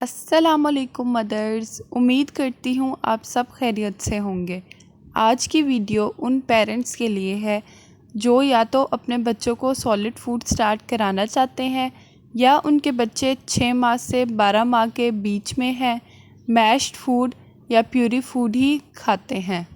अस्सलामुअलैकुम मदर्स, उम्मीद करती हूँ आप सब खैरियत से होंगे। आज की वीडियो उन पेरेंट्स के लिए है जो या तो अपने बच्चों को सॉलिड फूड स्टार्ट कराना चाहते हैं या उनके बच्चे 6 माह से 12 माह के बीच में हैं, मैश्ड फूड या प्यूरी फूड ही खाते हैं।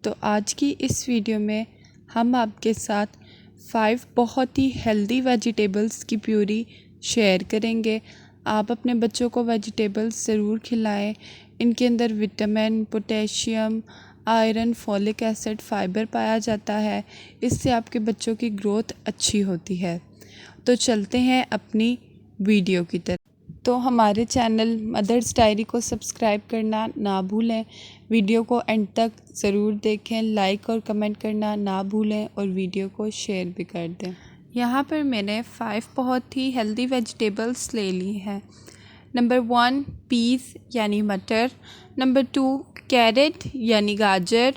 तो आज की इस वीडियो में हम आपके साथ 5 बहुत ही हेल्दी वेजिटेबल्स की प्यूरी शेयर करेंगे। आप अपने बच्चों को वेजिटेबल्स ज़रूर खिलाएं। इनके अंदर vitamin, potassium, iron, folic acid, fibre पाया जाता है। इससे आपके बच्चों की ग्रोथ अच्छी होती है। तो चलते हैं अपनी वीडियो की तरफ। तो हमारे चैनल मदर्स डायरी को सब्सक्राइब करना ना भूलें। वीडियो को एंड तक ज़रूर देखें, लाइक और कमेंट करना ना भूलें और वीडियो को शेयर भी कर दें। यहाँ पर मैंने 5 बहुत ही हेल्दी वेजिटेबल्स ले ली हैं। नंबर 1 पीस यानी मटर, नंबर 2 कैरेट यानी गाजर,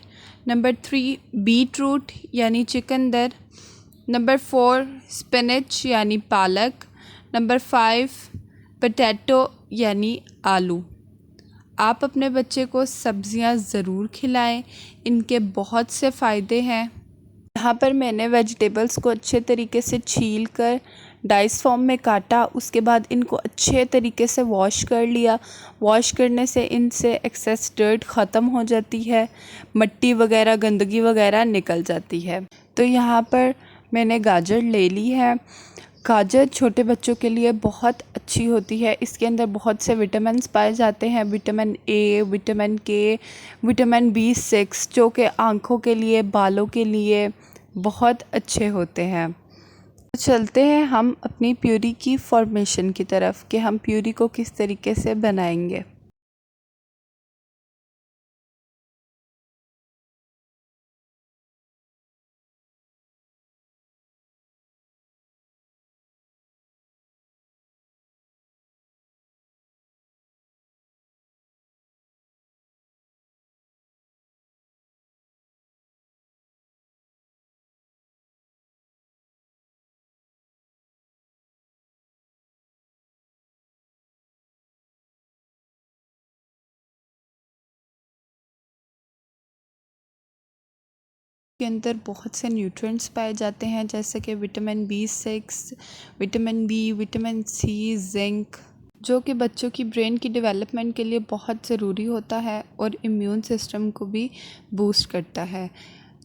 नंबर 3 बीट रूट यानी चुकंदर, नंबर 4 स्पिनच यानी पालक, नंबर 5 पोटैटो यानी आलू। आप अपने बच्चे को सब्ज़ियां ज़रूर खिलाएं, इनके बहुत से फ़ायदे हैं। यहाँ पर मैंने वेजिटेबल्स को अच्छे तरीके से छील कर डाइस फॉर्म में काटा। उसके बाद इनको अच्छे तरीके से वॉश कर लिया। वॉश करने से इनसे एक्सेस डर्ट ख़त्म हो जाती है, मिट्टी वगैरह, गंदगी वगैरह निकल जाती है। तो यहाँ पर मैंने गाजर ले ली है। गाजर छोटे बच्चों के लिए बहुत अच्छी होती है। इसके अंदर बहुत से विटामिन्स पाए जाते हैं, विटामिन ए, विटामिन के, विटामिन B6, जो कि आँखों के लिए, बालों के लिए बहुत अच्छे होते हैं। तो चलते हैं हम अपनी प्यूरी की फॉर्मेशन की तरफ कि हम प्यूरी को किस तरीके से बनाएंगे। के अंदर बहुत से न्यूट्रिएंट्स पाए जाते हैं, जैसे कि vitamin B6, vitamin B, vitamin C, zinc, जो कि बच्चों की ब्रेन की डेवलपमेंट के लिए बहुत ज़रूरी होता है और इम्यून सिस्टम को भी बूस्ट करता है।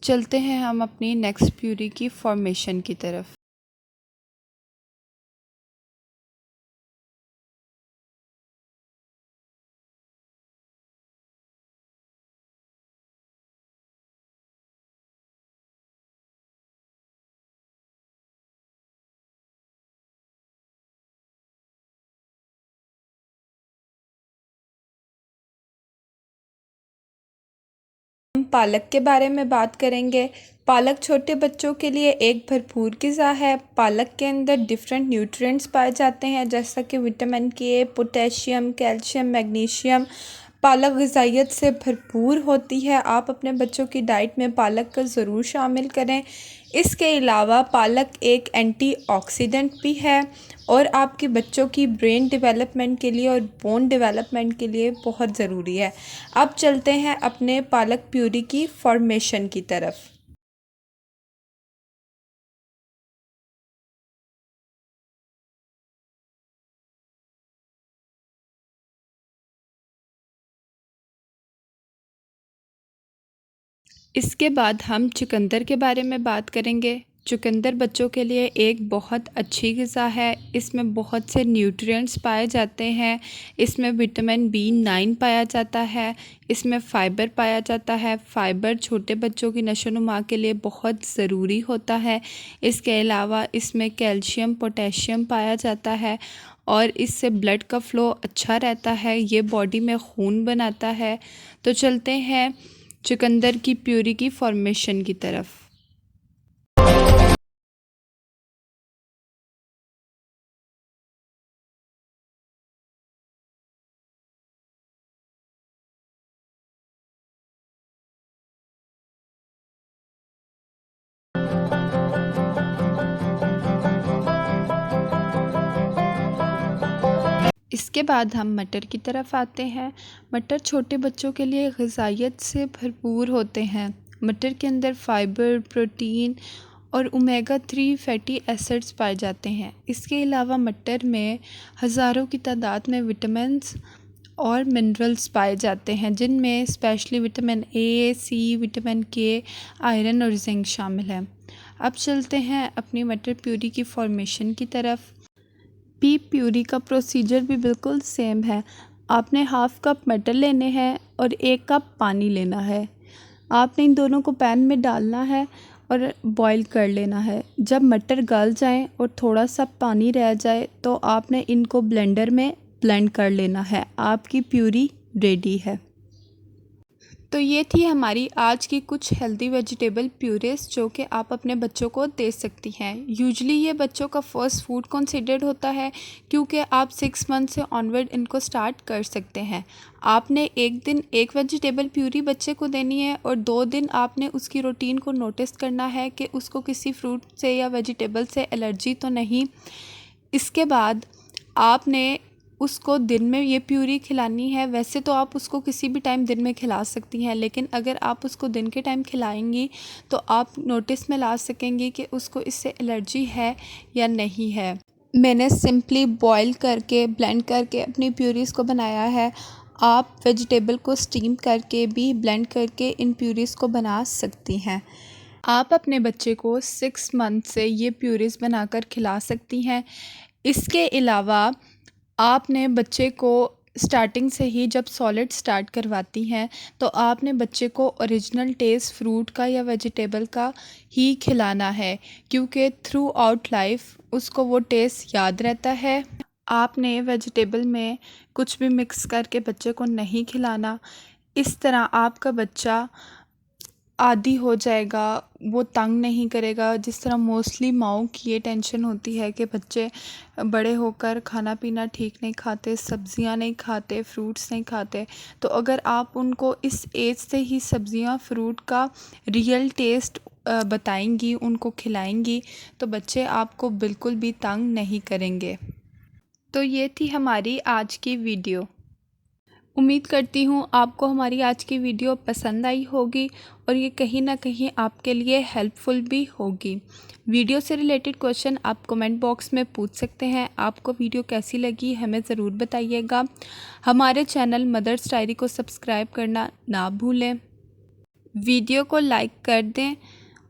चलते हैं हम अपनी नेक्स्ट प्यूरी की फॉर्मेशन की तरफ। हम पालक के बारे में बात करेंगे। पालक छोटे बच्चों के लिए एक भरपूर ग़िज़ा है। पालक के अंदर डिफरेंट न्यूट्रिएंट्स पाए जाते हैं, जैसा कि विटामिन के, पोटेशियम, कैल्शियम, मैग्नीशियम। पालक ग़िज़ाइयत से भरपूर होती है। आप अपने बच्चों की डाइट में पालक को ज़रूर शामिल करें। इसके अलावा पालक एक एंटीऑक्सीडेंट भी है और आपके बच्चों की ब्रेन डेवलपमेंट के लिए और बोन डेवलपमेंट के लिए बहुत ज़रूरी है। अब चलते हैं अपने पालक प्यूरी की फॉर्मेशन की तरफ। इसके बाद हम चुकंदर के बारे में बात करेंगे। चुकंदर बच्चों के लिए एक बहुत अच्छी ग़िज़ा है। इसमें बहुत से न्यूट्रिएंट्स पाए जाते हैं। इसमें विटामिन B9 पाया जाता है। इसमें फ़ाइबर पाया जाता है। फ़ाइबर छोटे बच्चों की नशोनुमा के लिए बहुत ज़रूरी होता है। इसके अलावा इसमें कैल्शियम, पोटेशियम पाया जाता है और इससे ब्लड का फ़्लो अच्छा रहता है। ये बॉडी में खून बनाता है। तो चलते हैं चुकंदर की प्यूरी की फॉर्मेशन की तरफ। इसके बाद हम मटर की तरफ आते हैं। मटर छोटे बच्चों के लिए ग़िज़ाइयत से भरपूर होते हैं। मटर के अंदर फाइबर, प्रोटीन और ओमेगा 3 फैटी एसिड्स पाए जाते हैं। इसके अलावा मटर में हज़ारों की तादाद में विटामिन्स और मिनरल्स पाए जाते हैं, जिनमें specially vitamin A, C, vitamin K, iron और जिंक शामिल है। अब चलते हैं अपनी मटर प्यूरी की फॉर्मेशन की तरफ। पीप प्यूरी का प्रोसीजर भी बिल्कुल सेम है। आपने हाफ़ कप मटर लेने हैं और 1 कप पानी लेना है। आपने इन दोनों को पैन में डालना है और बॉईल कर लेना है। जब मटर गल जाएं और थोड़ा सा पानी रह जाए तो आपने इनको ब्लेंडर में ब्लेंड कर लेना है। आपकी प्यूरी रेडी है। तो ये थी हमारी आज की कुछ हेल्दी वेजिटेबल प्यूरीज जो कि आप अपने बच्चों को दे सकती हैं। यूजुअली ये बच्चों का फर्स्ट फूड कंसिडर्ड होता है, क्योंकि आप 6 मंथ से ऑनवर्ड इनको स्टार्ट कर सकते हैं। आपने एक दिन एक वेजिटेबल प्यूरी बच्चे को देनी है और 2 दिन आपने उसकी रूटीन को नोटिस करना है कि उसको किसी फ्रूट से या वेजिटेबल से एलर्जी तो नहीं। इसके बाद आपने उसको दिन में ये प्यूरी खिलानी है। वैसे तो आप उसको किसी भी टाइम दिन में खिला सकती हैं, लेकिन अगर आप उसको दिन के टाइम खिलाएंगी तो आप नोटिस में ला सकेंगी कि उसको इससे एलर्जी है या नहीं है। मैंने सिंपली बॉईल करके ब्लेंड करके अपनी प्यूरीज़ को बनाया है। आप वेजिटेबल को स्टीम करके भी ब्लेंड करके इन प्यूरीज़ को बना सकती हैं। आप अपने बच्चे को 6 मंथ से ये प्यूरीज़ बनाकर खिला सकती हैं। इसके अलावा आपने बच्चे को स्टार्टिंग से ही जब सॉलिड स्टार्ट करवाती हैं तो आपने बच्चे को ओरिजिनल टेस्ट फ्रूट का या वेजिटेबल का ही खिलाना है, क्योंकि थ्रू आउट लाइफ उसको वो टेस्ट याद रहता है। आपने वेजिटेबल में कुछ भी मिक्स करके बच्चे को नहीं खिलाना। इस तरह आपका बच्चा आदी हो जाएगा, वो तंग नहीं करेगा। जिस तरह मोस्टली माँओं की ये टेंशन होती है कि बच्चे बड़े होकर खाना पीना ठीक नहीं खाते, सब्ज़ियाँ नहीं खाते, फ्रूट्स नहीं खाते, तो अगर आप उनको इस एज से ही सब्ज़ियाँ फ्रूट का रियल टेस्ट बताएंगी, उनको खिलाएंगी, तो बच्चे आपको बिल्कुल भी तंग नहीं करेंगे। तो ये थी हमारी आज की वीडियो। उम्मीद करती हूँ आपको हमारी आज की वीडियो पसंद आई होगी और ये कहीं ना कहीं आपके लिए हेल्पफुल भी होगी। वीडियो से रिलेटेड क्वेश्चन आप कमेंट बॉक्स में पूछ सकते हैं। आपको वीडियो कैसी लगी हमें ज़रूर बताइएगा। हमारे चैनल मदर्स डायरी को सब्सक्राइब करना ना भूलें। वीडियो को लाइक कर दें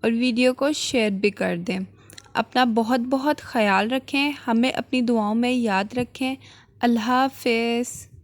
और वीडियो को शेयर भी कर दें। अपना बहुत बहुत ख्याल रखें, हमें अपनी दुआओं में याद रखें। अल्लाह हाफ़िज़।